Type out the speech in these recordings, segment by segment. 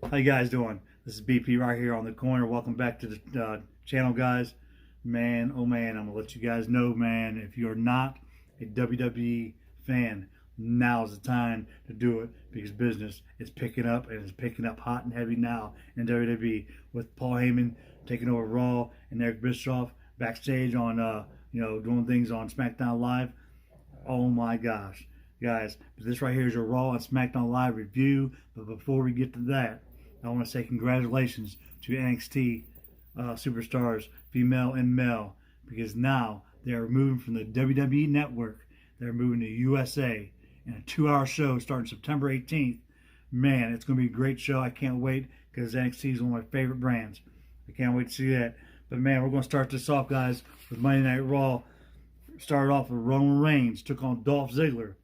How you guys doing? This is BP right here on the corner. Welcome back to the channel, guys. Man, oh man, I'm gonna let you guys know, man. If you're not a WWE fan, now is the time to do it because business is picking up and it's picking up hot and heavy now in WWE with Paul Heyman taking over Raw and Eric Bischoff backstage on doing things on SmackDown Live. Oh my gosh, guys, this right here is your Raw and SmackDown Live review. But before we get to that, I want to say congratulations to NXT superstars, female and male, because now they are moving from the WWE Network. They're moving to USA in a 2-hour show starting September 18th. Man, it's going to be a great show. I can't wait because NXT is one of my favorite brands. I can't wait to see that. But man, we're going to start this off, guys, with Monday Night Raw. Started off with Roman Reigns, took on Dolph Ziggler.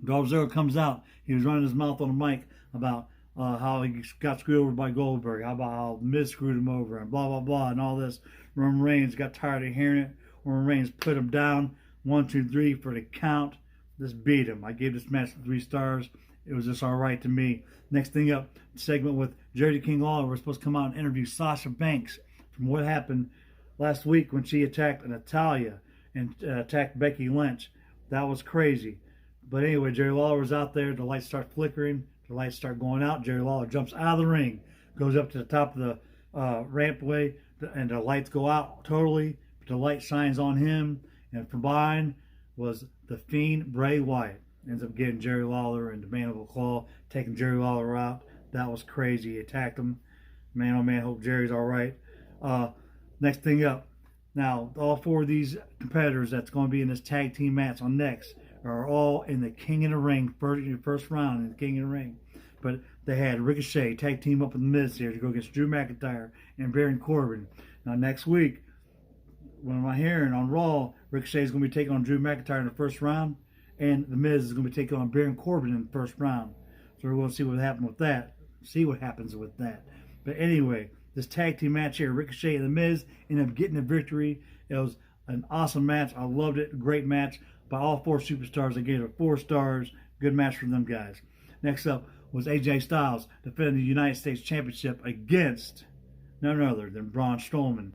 Dolph Ziggler comes out. He was running his mouth on the mic about how he got screwed over by Goldberg, how about how Miz screwed him over, and blah, blah, blah, and all this. Roman Reigns got tired of hearing it. Roman Reigns put him down, 1, 2, 3 for the count. Just beat him. I gave this match 3 stars. It was just all right to me. Next thing up, segment with Jerry the King Lawler. We're supposed to come out and interview Sasha Banks from what happened last week when she attacked Natalya and attacked Becky Lynch. That was crazy. But anyway, Jerry Lawler was out there. The lights start flickering. The lights start going out. Jerry Lawler jumps out of the ring, goes up to the top of the rampway, and the lights go out totally. But the light shines on him, and from behind was the Fiend Bray Wyatt. Ends up getting Jerry Lawler and the Mandible Claw, taking Jerry Lawler out. That was crazy. He attacked him. Man, oh man, hope Jerry's all right. Next thing up. Now, all 4 of these competitors that's going to be in this tag team match on next are all in the King of the Ring, first round in the King of the Ring. But they had Ricochet tag team up with the Miz here to go against Drew McIntyre and Baron Corbin. Now, next week, what am I hearing on Raw? Ricochet is going to be taking on Drew McIntyre in the first round, and the Miz is going to be taking on Baron Corbin in the first round. So we're going to see what happens with that. But anyway, this tag team match here, Ricochet and the Miz ended up getting a victory. It was an awesome match. I loved it. Great match by all 4 superstars. I gave it 4 stars. Good match from them guys. Next up was AJ Styles defending the United States Championship against none other than Braun Strowman.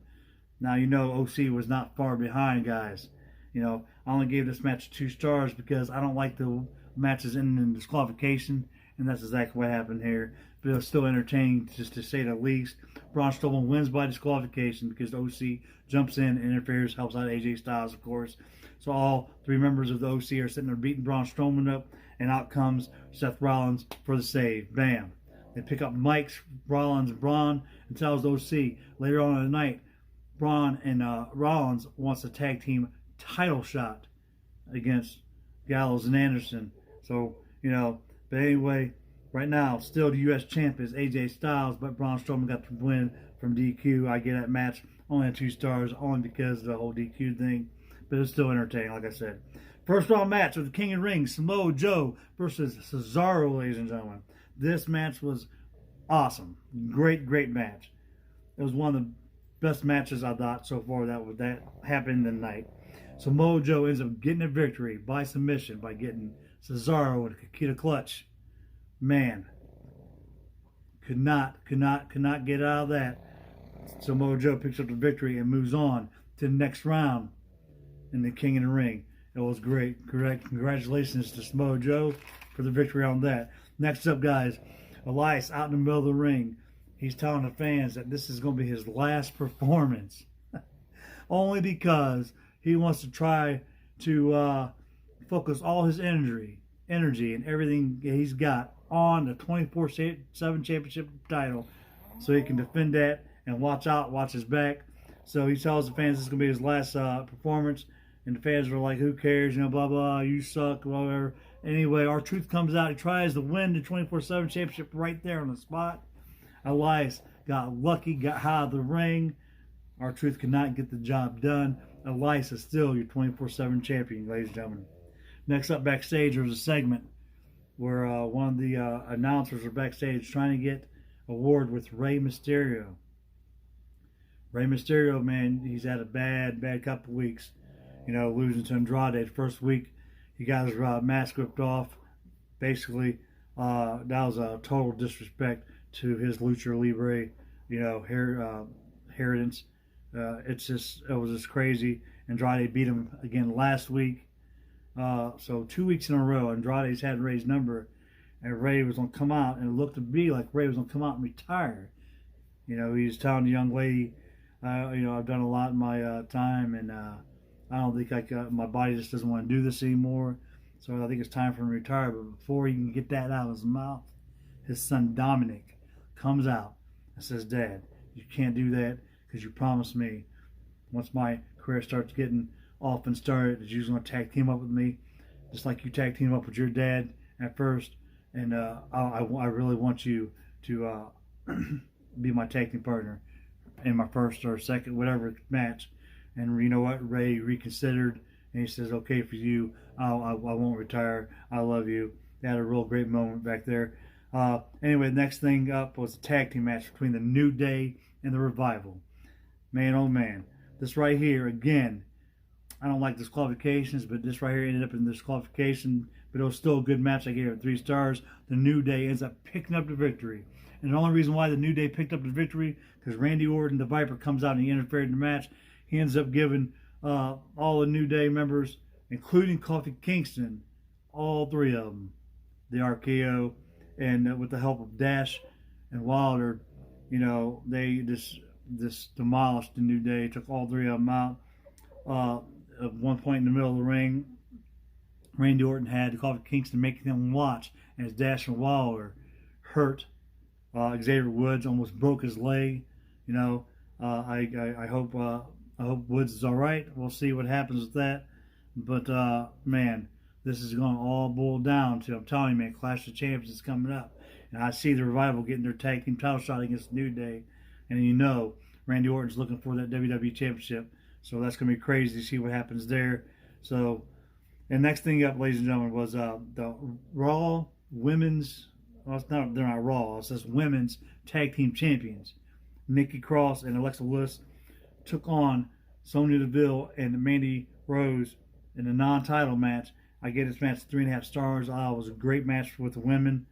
Now, you know OC was not far behind, guys. You know, I only gave this match 2 stars because I don't like the matches ending in disqualification, and that's exactly what happened here. But it was still entertaining, just to say the least. Braun Strowman wins by disqualification because OC jumps in, interferes, helps out AJ Styles, of course. So all 3 members of the OC are sitting there beating Braun Strowman up, and out comes Seth Rollins for the save. Bam. They pick up mics, Rollins and Braun, and tells the OC later on in the night, Braun and Rollins wants a tag team title shot against Gallows and Anderson. So, but anyway, right now, still the U.S. champ is AJ Styles, but Braun Strowman got the win from DQ. I get that match only at 2 stars, only because of the whole DQ thing. But it's still entertaining, like I said. First round match with the King of the Ring, Samoa Joe versus Cesaro, ladies and gentlemen. This match was awesome. Great, great match. It was one of the best matches I thought so far that happened tonight. Samoa Joe ends up getting a victory by submission by getting Cesaro with a Kikita clutch. Man, could not get out of that. Samoa Joe picks up the victory and moves on to the next round in the King of the Ring. It was great. Congratulations to Samoa Joe for the victory on that. Next up, guys, Elias out in the middle of the ring. He's telling the fans that this is going to be his last performance. Only because he wants to try to focus all his energy and everything he's got on the 24/7 championship title so he can defend that and watch his back. So he tells the fans this is going to be his last performance. And the fans are like, who cares, blah, blah, you suck, whatever. Anyway, R-Truth comes out. He tries to win the 24/7 championship right there on the spot. Elias got lucky, got out of the ring. R-Truth could not get the job done. Elias is still your 24/7 champion, ladies and gentlemen. Next up backstage, there was a segment where one of the announcers are backstage trying to get a award with Rey Mysterio. Rey Mysterio, man, he's had a bad couple weeks. Losing to Andrade. First week, he got his mask ripped off. Basically, that was a total disrespect to his lucha libre, heritage. It was just crazy. Andrade beat him again last week. So 2 weeks in a row, Andrade's had Ray's number, and Ray was going to come out, and it looked to be like Ray was going to come out and retire. He's telling the young lady, I've done a lot in my time, and I don't think my body just doesn't want to do this anymore. So I think it's time for him to retire. But before he can get that out of his mouth, his son Dominic comes out and says, "Dad, you can't do that because you promised me once my career starts getting off and started that you was going to tag team up with me, just like you tag team up with your dad at first. And I really want you to be my tag team partner in my first or second, whatever match." And you know what? Ray reconsidered, and he says, "Okay for you. I won't retire. I love you." They had a real great moment back there. Anyway, the next thing up was a tag team match between the New Day and the Revival. Man, oh man. This right here, again, I don't like disqualifications, but this right here ended up in disqualification, but it was still a good match. I gave it 3 stars. The New Day ends up picking up the victory. And the only reason why the New Day picked up the victory, because Randy Orton, the Viper, comes out and he interfered in the match. He ends up giving all the New Day members, including Kofi Kingston, all 3 of them, the RKO. And with the help of Dash and Wilder, they just demolished the New Day, took all 3 of them out. At one point in the middle of the ring, Randy Orton had Kofi Kingston making him watch as Dash and Wilder hurt Xavier Woods, almost broke his leg. I hope Woods is all right. We'll see what happens with that. But man, this is going to all boil down to, I'm telling you, man, Clash of Champions is coming up, and I see the Revival getting their tag team title shot against the New Day, and Randy Orton's looking for that WWE Championship. So that's going to be crazy to see what happens there. So, and next thing up, ladies and gentlemen, was the Raw Women's. Well, they're not Raw. It's just Women's Tag Team Champions. Nikki Cross and Alexa Bliss took on Sonya Deville and Mandy Rose in a non-title match. I gave this match 3.5 stars. It was a great match with the women.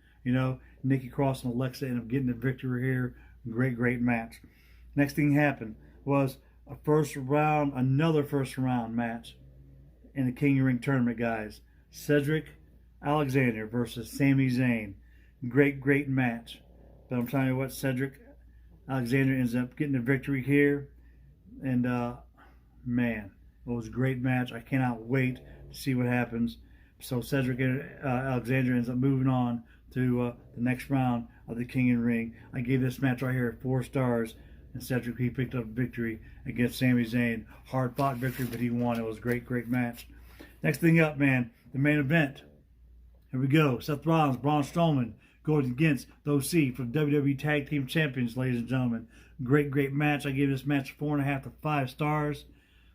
Nikki Cross and Alexa ended up getting the victory here. Great match. Next thing happened was another first round match in the King of the Ring tournament, guys. Cedric Alexander versus Sami Zayn. Great match. But I'm telling you what, Cedric Alexander ends up getting the victory here. And man, it was a great match. I cannot wait to see what happens. So Cedric Alexander ends up moving on to the next round of the King of the Ring. I gave this match right here 4 stars. And Cedric, he picked up victory against Sami Zayn. Hard-fought victory, but he won. It was a great match. Next thing up, man, the main event. Here we go. Seth Rollins, Braun Strowman going against the OC for WWE Tag Team Champions, ladies and gentlemen. Great match. I gave this match 4.5 to 5 stars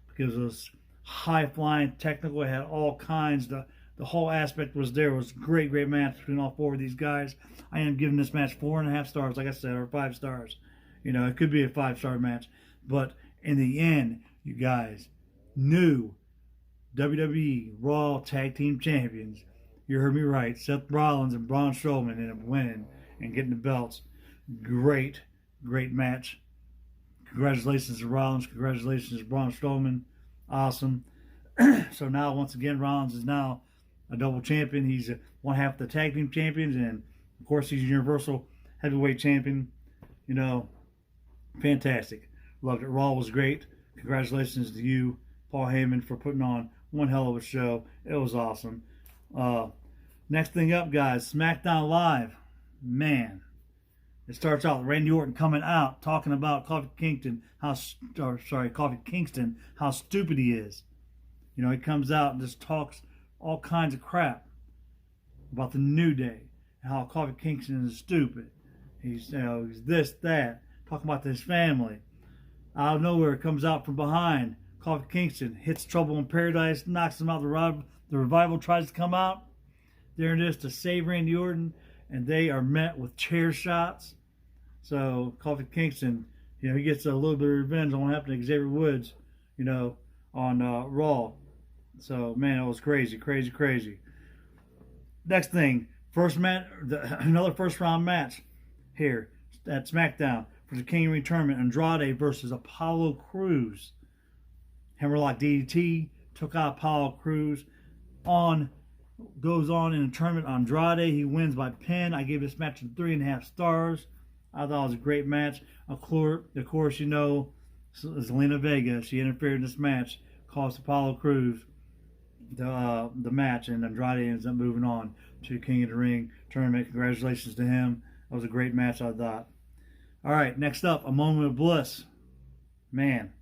because it was high-flying, technical. It had all kinds. The whole aspect was there. It was a great match between all 4 of these guys. I am giving this match 4.5 stars, like I said, or 5 stars. It could be a 5-star match. But in the end, you guys, new WWE Raw Tag Team Champions. You heard me right. Seth Rollins and Braun Strowman ended up winning and getting the belts. Great match. Congratulations to Rollins. Congratulations to Braun Strowman. Awesome. So now, once again, Rollins is now a double champion. He's one half of the tag team champions, and of course, he's Universal Heavyweight Champion. Fantastic. Loved it. Raw was great. Congratulations to you, Paul Heyman, for putting on one hell of a show. It was awesome. Next thing up, guys, SmackDown Live. Man, it starts out Randy Orton coming out talking about Kofi Kingston, how stupid he is. He comes out and just talks all kinds of crap about the New Day and how Kofi Kingston is stupid. He's this, that, talking about his family. Out of nowhere, it comes out from behind. Kofi Kingston hits Trouble in Paradise, knocks him out. The Revival tries to come out. There it is to save Randy Orton, and they are met with chair shots. So Kofi Kingston, he gets a little bit of revenge on what happened to Xavier Woods, on Raw. So man, it was crazy. Next thing, another first round match here. at SmackDown for the King of the Ring tournament. Andrade versus Apollo Crews. Hammerlock DDT took out Apollo Crews. Goes on in the tournament. Andrade, he wins by pin. I gave this match 3.5 stars. I thought it was a great match. Of course, you know, Zelina Vega, she interfered in this match, cost Apollo Crews the match, and Andrade ends up moving on to King of the Ring tournament. Congratulations to him. That was a great match, I thought. All right, next up, a moment of bliss. Man,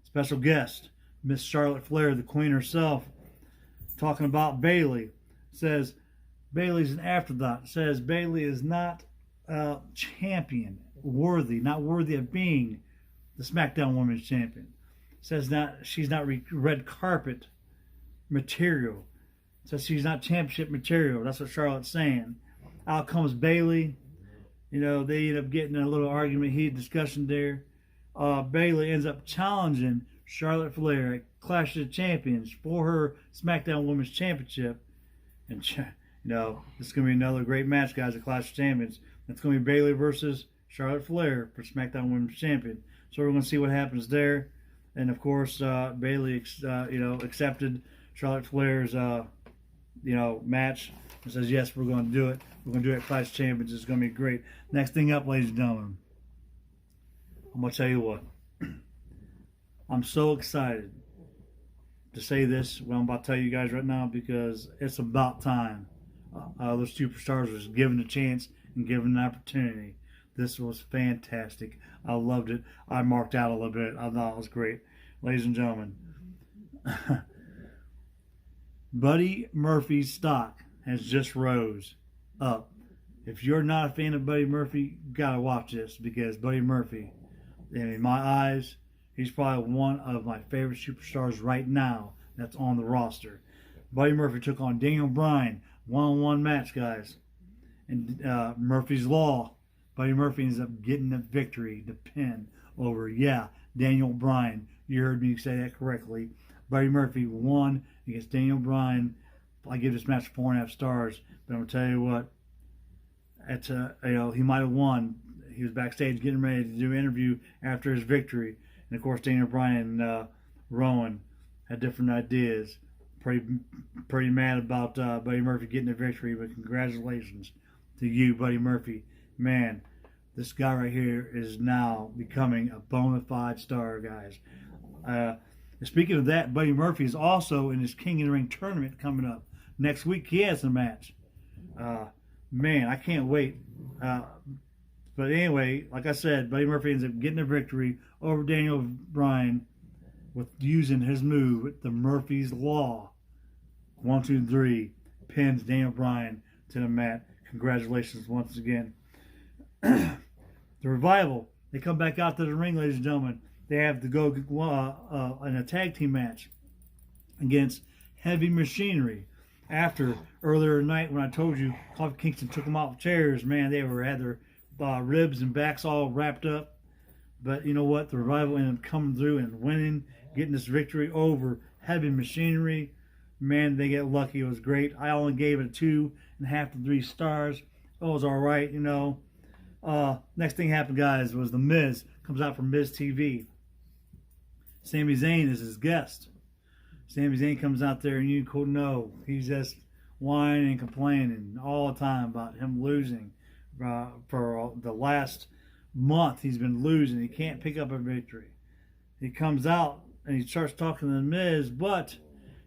special guest, Miss Charlotte Flair, the Queen herself, talking about Bayley. Says Bayley's an afterthought. Says Bayley is not champion worthy, not worthy of being the SmackDown Women's Champion. Says she's not red carpet material. Says she's not championship material. That's what Charlotte's saying. Out comes Bayley. You know, they end up getting a little argument, heated discussion there. Bayley ends up challenging Charlotte Flair at Clash of the Champions for her SmackDown Women's Championship. And, you know, this is going to be another great match, guys, at Clash of Champions. It's going to be Bayley versus Charlotte Flair for SmackDown Women's Champion. So we're going to see what happens there. And, of course, Bayley, accepted Charlotte Flair's, match and says, yes, we're going to do it. We're going to do it at Clash of Champions. It's going to be great. Next thing up, ladies and gentlemen, I'm going to tell you what. I'm so excited to say this, what I'm about to tell you guys right now, because it's about time those superstars was given a chance and given an opportunity. This was fantastic. I loved it. I marked out a little bit. I thought it was great. Ladies and gentlemen, Buddy Murphy's stock has just rose up. If you're not a fan of Buddy Murphy, you got to watch this, because Buddy Murphy, in my eyes, he's probably one of my favorite superstars right now that's on the roster. Buddy Murphy took on Daniel Bryan, one-on-one match, guys. And Murphy's Law, Buddy Murphy ends up getting the victory, the pin over, Daniel Bryan. You heard me say that correctly. Buddy Murphy won against Daniel Bryan. I give this match 4.5 stars. But I'm going to tell you what, he might have won. He was backstage getting ready to do an interview after his victory. And, of course, Daniel Bryan and Rowan had different ideas. Pretty mad about Buddy Murphy getting the victory, but congratulations to you, Buddy Murphy. Man, this guy right here is now becoming a bona fide star, guys. Speaking of that, Buddy Murphy is also in his King of the Ring tournament coming up. Next week, he has a match. Man, I can't wait. But anyway, like I said, Buddy Murphy ends up getting a victory over Daniel Bryan with using his move, the Murphy's Law. 1, 2, 3, pins Daniel Bryan to the mat. Congratulations once again. The Revival, they come back out to the ring, ladies and gentlemen. They have to go in a tag team match against Heavy Machinery. After earlier tonight when I told you Kofi Kingston took them off chairs, man, they had their ribs and backs all wrapped up. But you know what? The Revival ended up coming through and winning, getting this victory over Heavy Machinery. Man, they get lucky. It was great. I only gave it 2.5 to 3 stars. It was all right, you know. Next thing happened, guys, was The Miz comes out from Miz TV. Sami Zayn is his guest. Sami Zayn comes out there, and you know he's just whining and complaining all the time about him losing. For the last month, he's been losing. He can't pick up a victory. He comes out and he starts talking to The Miz, but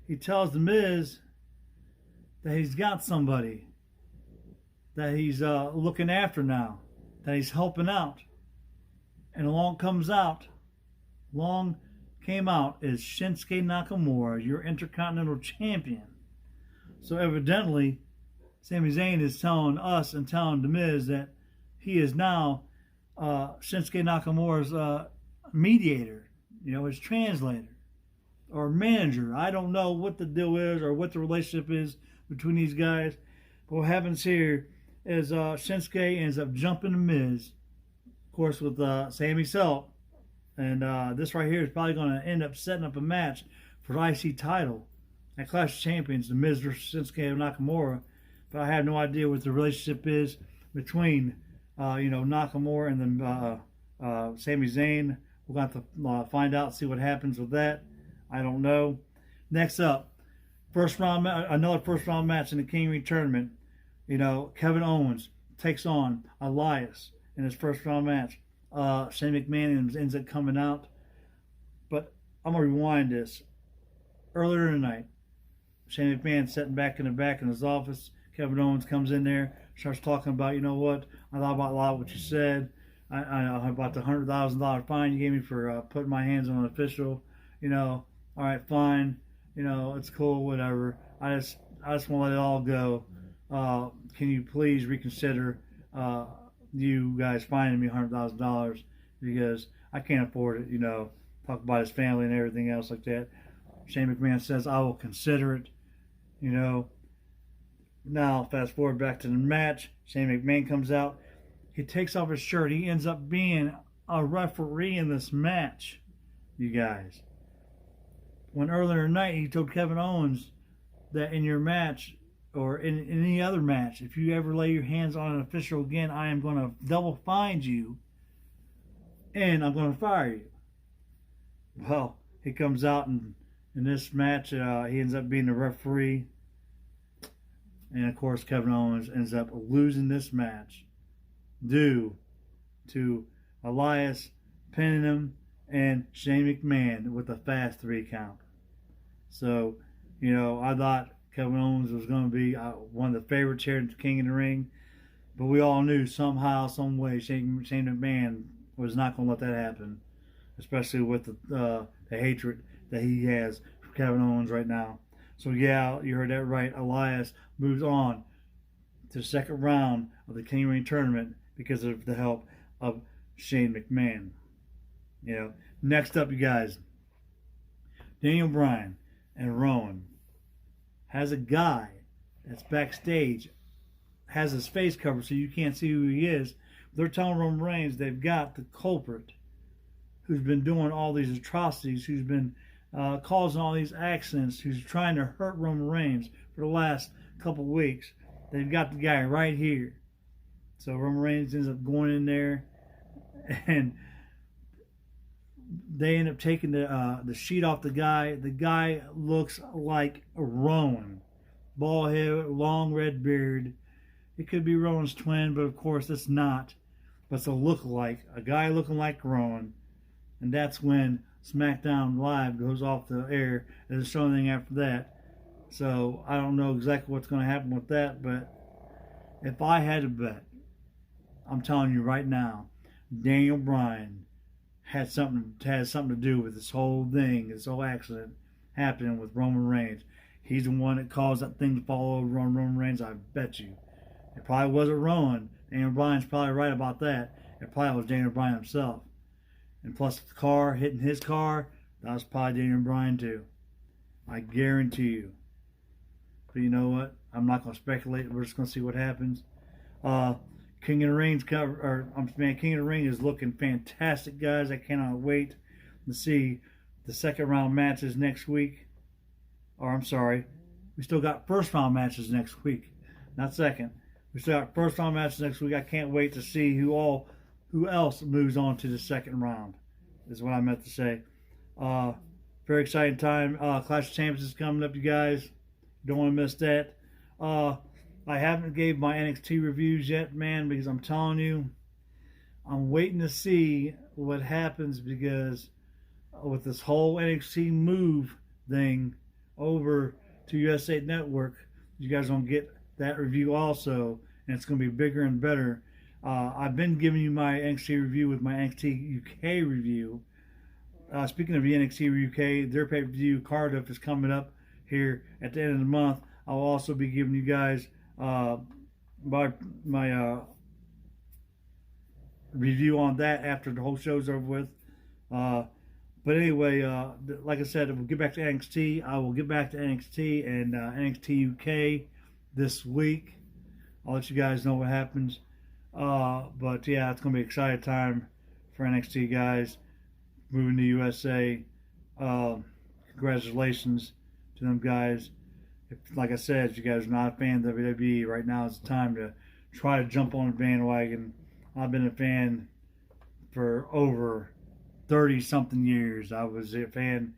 he tells The Miz that he's got somebody that he's looking after now, that he's helping out. And along came out is Shinsuke Nakamura, your Intercontinental Champion. So evidently, Sami Zayn is telling us and telling The Miz that he is now Shinsuke Nakamura's mediator, his translator or manager. I don't know what the deal is or what the relationship is between these guys. But what happens here is Shinsuke ends up jumping The Miz, of course, with Sami's help. And this right here is probably going to end up setting up a match for the IC title at Clash of Champions, The Miz versus Shinsuke Nakamura. But I have no idea what the relationship is between Nakamura and then Sami Zayn. We'll have to find out, see what happens with that. I don't know. Next up, another first round match in the King Ring tournament. Kevin Owens takes on Elias in his first round match. Shane McMahon ends up coming out. But I'm going to rewind this. Earlier tonight, Shane McMahon sitting back in the back in his office. Kevin Owens comes in there, starts talking about, I thought about a lot of what you said. I about the $100,000 fine you gave me for putting my hands on an official. All right, fine. It's cool, whatever. I just want to let it all go. Can you please reconsider you guys finding me $100,000 because I can't afford it. Talk about his family and everything else like that. Shane McMahon says, I will consider it. Now, fast forward back to the match. Shane McMahon comes out. He takes off his shirt. He ends up being a referee in this match, you guys. When earlier tonight he told Kevin Owens that in your match or in any other match, if you ever lay your hands on an official again, I am going to double fine you and I'm going to fire you. Well, he comes out and in this match, he ends up being the referee. And of course, Kevin Owens ends up losing this match due to Elias pinning him and Shane McMahon with a fast 3 count. So, I thought Kevin Owens was going to be one of the favorites here in King of the Ring. But we all knew somehow, some way, Shane McMahon was not going to let that happen. Especially with the hatred that he has for Kevin Owens right now. So, yeah, you heard that right. Elias moves on to the second round of the King of the Ring tournament because of the help of Shane McMahon. Next up, you guys, Daniel Bryan and Rowan has a guy that's backstage, has his face covered so you can't see who he is. They're telling Roman Reigns they've got the culprit who's been doing all these atrocities, who's been causing all these accidents, who's trying to hurt Roman Reigns for the last couple weeks. They've got the guy right here. So Roman Reigns ends up going in there, and they end up taking the sheet off the guy. The guy looks like Rowan. Bald head, long red beard. It could be Rowan's twin, but of course it's not. But it's a look-alike. A guy looking like Rowan. And that's when SmackDown Live goes off the air. There's anything after that. So I don't know exactly what's going to happen with that, but if I had to bet, I'm telling you right now, Daniel Bryan has something to do with this whole thing, this whole accident happening with Roman Reigns. He's the one that caused that thing to fall over on Roman Reigns, I bet you. It probably wasn't Rowan. Daniel Bryan's probably right about that. It probably was Daniel Bryan himself. And plus the car hitting his car, that was probably Daniel Bryan too. I guarantee you. But you know what? I'm not going to speculate. We're just going to see what happens. King of the Ring King of the Ring is looking fantastic, guys. I cannot wait to see the second round matches next week. Or I'm sorry, we still got first round matches next week, not second. We still got first round matches next week. I can't wait to see who else moves on to the second round. Is what I meant to say. Very exciting time. Clash of Champions is coming up, you guys. Don't want to miss that. I haven't gave my NXT reviews yet, man, because I'm telling you, I'm waiting to see what happens because with this whole NXT move thing over to USA Network, you guys are going to get that review also, and it's going to be bigger and better. I've been giving you my NXT review with my NXT UK review. Speaking of the NXT UK, their pay-per-view Cardiff is coming up here at the end of the month. I'll also be giving you guys my review on that after the whole show's over with. But anyway, like I said, we'll get back to NXT. I will get back to NXT and NXT UK this week. I'll let you guys know what happens. But yeah, it's going to be an exciting time for NXT guys moving to USA. Congratulations to them guys. Like I said, if you guys are not a fan of WWE, right now is the time to try to jump on the bandwagon. I've been a fan for over 30 something years. I was a fan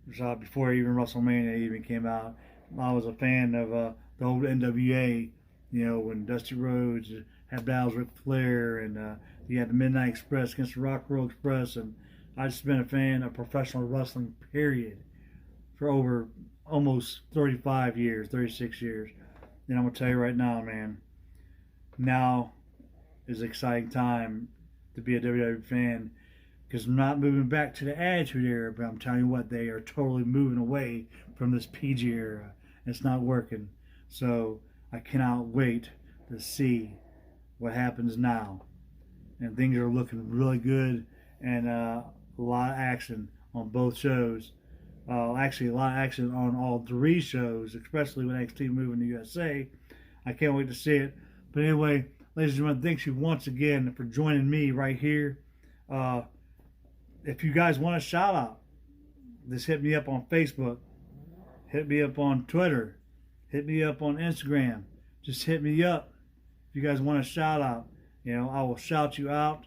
before even WrestleMania even came out. I was a fan of the old NWA, you know, when Dusty Rhodes had battles with Flair, and you had the Midnight Express against the Rock Roll Express, and I just been a fan of professional wrestling, period, for over almost 35 years, 36 years. And I'm going to tell you right now, man, now is an exciting time to be a WWE fan, because I'm not moving back to the Attitude Era, but I'm telling you what, they are totally moving away from this PG era. It's not working. So I cannot wait to see what happens now. And things are looking really good, and a lot of action on both shows. Actually, a lot of action on all three shows, especially with NXT moving to USA. I can't wait to see it. But anyway, ladies and gentlemen, thank you once again for joining me right here. If you guys want a shout out, just hit me up on Facebook, hit me up on Twitter, hit me up on Instagram. Just hit me up if you guys want a shout out. You know, I will shout you out.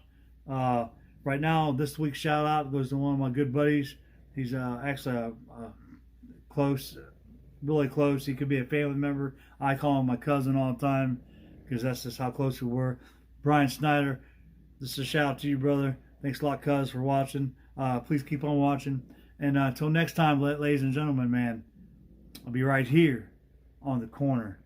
Right now, this week's shout out goes to one of my good buddies. He's actually close, really close. He could be a family member. I call him my cousin all the time because that's just how close we were. Brian Snyder, this is a shout out to you, brother. Thanks a lot, cuz, for watching. Please keep on watching. And until next time, ladies and gentlemen, man, I'll be right here on the corner.